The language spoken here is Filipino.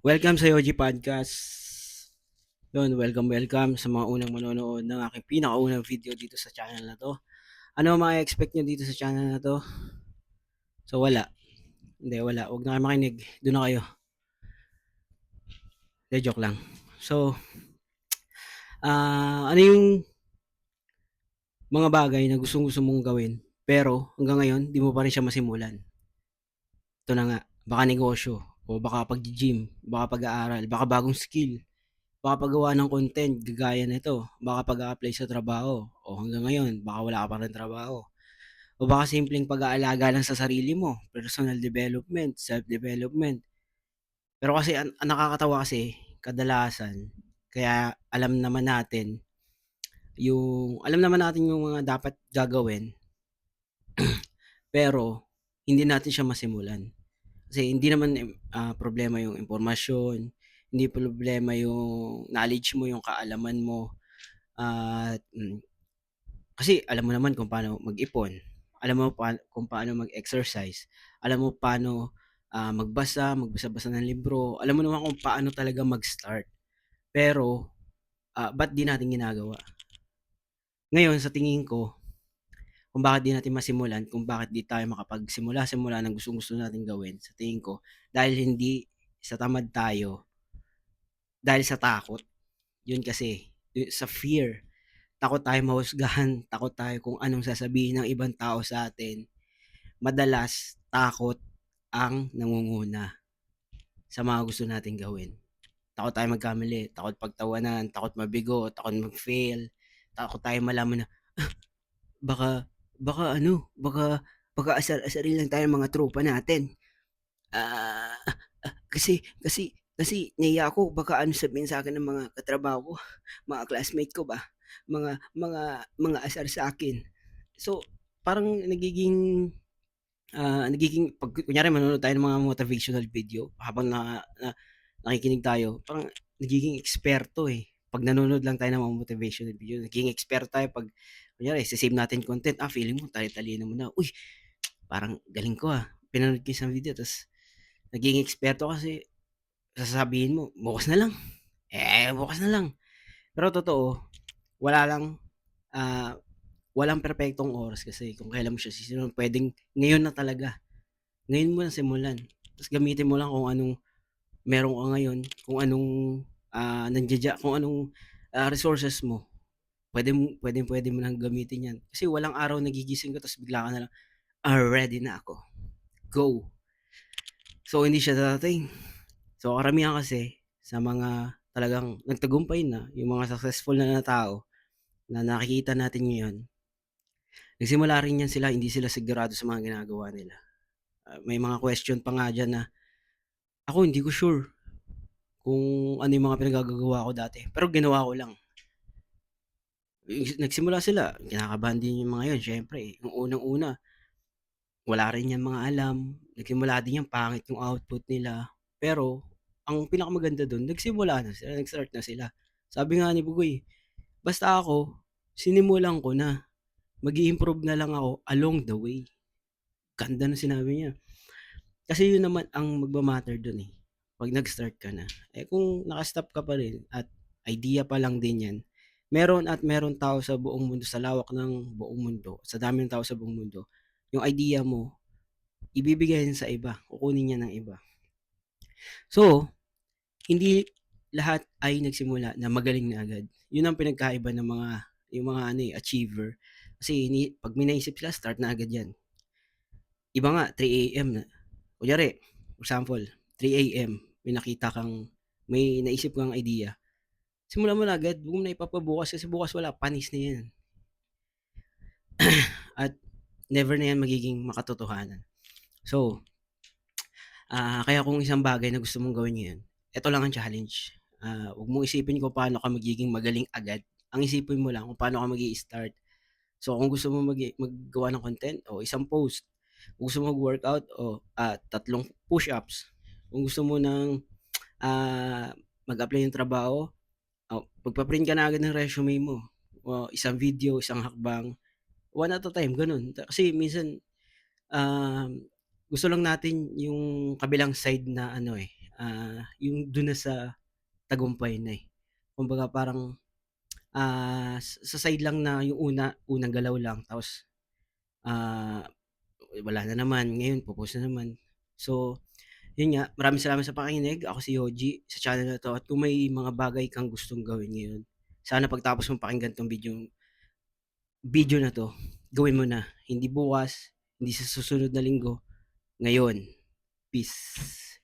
Welcome sa Yoji Podcast. Welcome sa mga unang manonood ng aking pinakaunang video dito sa channel na 'to. Ano ang ma-e-expect niyo dito sa channel na 'to? So wala, hindi wala, 'wag na kayo makinig, do'n na kayo. Hindi, joke lang. So, ano yung mga bagay na gustong-gusto mong gawin, pero hanggang ngayon 'di mo pa rin siya masimulan? Ito na nga, baka negosyo o baka paggi-gym, baka pag-aaral, baka bagong skill, baka paggawa ng content kagaya nito, baka pag-a-apply sa trabaho o hanggang ngayon baka wala ka pa ring trabaho. O baka simpleng pag-aalaga lang sa sarili mo, personal development, self-development. Pero kasi ang nakakatawa kasi kadalasan, kaya alam naman natin yung mga dapat gagawin, pero hindi natin siya masimulan. Kasi hindi naman problema yung impormasyon, hindi problema yung knowledge mo, yung kaalaman mo, at kasi alam mo naman kung paano mag-ipon, alam mo kung paano mag-exercise, alam mo paano, magbasa-basa ng libro, alam mo naman kung paano talaga mag-start. Pero, ba't 'di natin ginagawa? Ngayon sa tingin ko, kung bakit 'di natin masimulan, kung bakit 'di tayo makapagsimula-simula ng gustong-gusto nating gawin, sa tingin ko dahil hindi sa tamad tayo, dahil sa takot. 'Yun kasi, sa fear. Takot tayo mahusgahan, takot tayo kung anong sasabihin ng ibang tao sa atin. Madalas takot ang nangunguna sa mga gusto nating gawin. Takot tayo magkamali, takot pagtawanan, takot mabigo, takot mag-fail, takot tayo malaman na baka baka asar-asarin lang tayo ng mga tropa natin. Ah, kasi nahiya ako baka ano sabihin sa akin ng mga katrabaho ko, mga classmate ko ba, mga asar sa akin. So, parang nagiging 'pag kunyari manonood tayo ng mga motivational video habang nakikinig tayo, parang nagiging eksperto, eh. 'Pag nanonood lang tayo ng mga motivational video, nagiging eksperto tayo 'pag kunyari ise-save natin content, feeling mo tali-talino mo na, "Uy, parang galing ko, pinanood ko isang video." Ta's nagiging eksperto kasi sasabihin mo, "Bukas na lang, bukas na lang." Pero totoo, wala lang, ah, walang perpektong oras kasi kung kailan mo siya sisimulan. Puwedeng ngayon na talaga. Ngayon mo na simulan, ta's gamitin mo lang kung anong meron ka ngayon, kung anong, kung anong, resources mo. Puwedeng-puwede mo ng gamitin 'yan. Kasi walang araw na gigising ka ta's bigla ka na lang, ready na ako, go." So, hindi siya darating. So, karamihan kasi sa mga talagang nagtagumpay na, yung mga successful na tao na nakikita natin ngayon, nagsimula rin 'yan sila, hindi sila sigurado sa mga ginagawa nila. May mga question pa nga diyan na, "Ako hindi ko sure kung ano yung mga pinaggagawa ko dati, pero ginawa ko lang." Nagsimula sila, kinakabahan din yung mga yun siyempre, yung unang-una wala rin yang mga alam, nagsimula din yan pangit yung output nila. Pero ang pinakamaganda dun nagsimula na sila, nag-start na sila. Sabi nga ni Bugoy, "Basta ako sinimulan ko na, mag-i-improve na lang ako along the way." Ganda ng sinabi niya. Kasi yun naman ang magma-matter dun, eh, 'pag nag-start ka na. Eh, kung naka-stop ka pa rin at idea pa lang din 'yan, meron at meron tao sa buong mundo, sa lawak ng buong mundo, sa dami ng tao sa buong mundo, yung idea mo ibibigay yan sa iba, kukunin niyan ng iba. So, hindi lahat ay nagsimula na magaling na agad. Yun ang pinagkaiba ng yung mga ano, achiever. Kasi 'pag may naisip sila start na agad 'yan. Iba nga 3 AM na kunyari, for example, 3 AM may naisip kang idea, simulan mo na agad, 'wag mo na ipapabukas kasi bukas wala, panis na 'yan at never na 'yan magiging makatotohanan. So, kaya kung isang bagay na gusto mong gawin ngayon, eto lang ang challenge, 'wag mong isipin kung paano ka magiging magaling agad, ang isipin mo lang kung paano ka mag-i-start. So, kung gusto mo maggawa ng content, o isang post. Kung gusto mo mag-workout, o 3 push-ups. Kung gusto mo ng, mag-apply ng trabaho, magpa-print ka na agad ng resume mo, o isang video, isang hakbang, one at a time, gano'n. Kasi minsan, gusto lang natin yung kabilang side na ano, eh, yung dun na sa tagumpay na, eh. Kumbaga parang, sa side lang na yung unang galaw lang tapos, ah, wala na naman, ngayon po-post na naman. So, yun nga, maraming salamat sa pakikinig. Ako si Yoji sa channel na 'to at kung may mga bagay kang gustong gawin ngayon, sana pagtapos mong pakinggan 'tong video na 'to, gawin mo na. Hindi bukas, hindi sa susunod na linggo, ngayon. Peace.